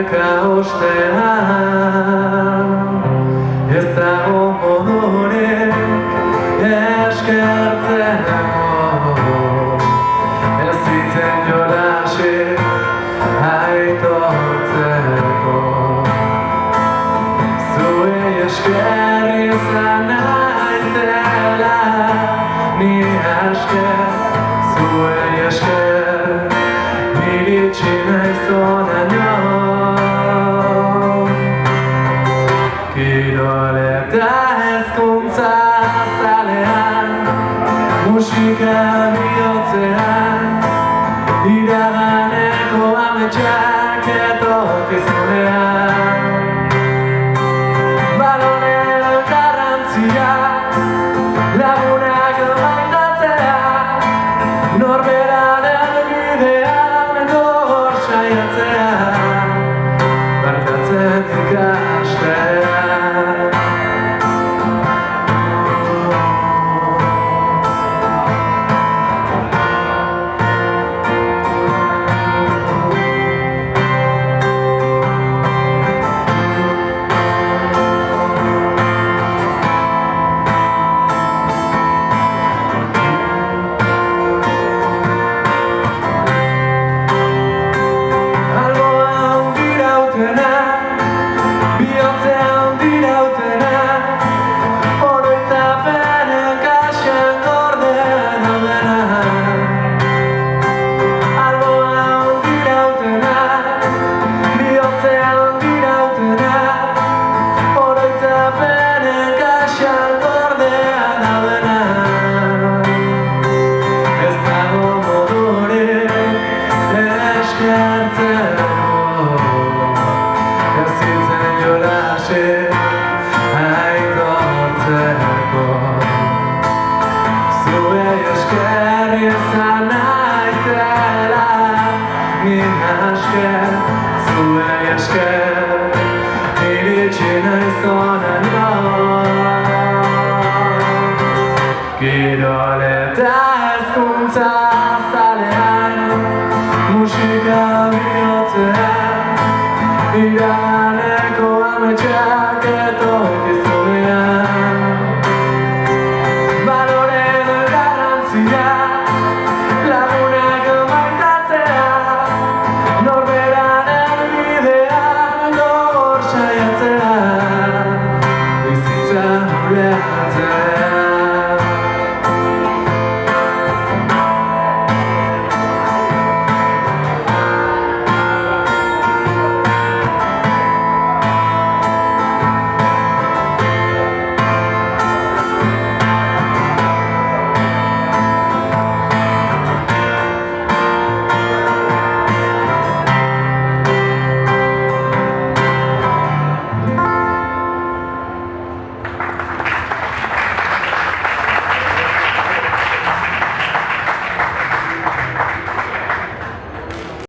Musika ostean ez dago modurik eskertzeko, ez zitzen jolasik aitortzeko. Zuei esker izan naizela, ni esker, zuei esker, iritsi naiz honaino. Kirol eta hezkuntza zalean, musika bihotzean, iraganeko ametsak etorkizunean. Balonen garrantzia, lagunak mandatzea, norberaren bidean gor saiatzea, barkatzen ikastea. Zuei esker izan naizela, ni esker, zuei esker, iritsi naiz honaino. Kirol eta hezkuntza zalean, musika bihotzean,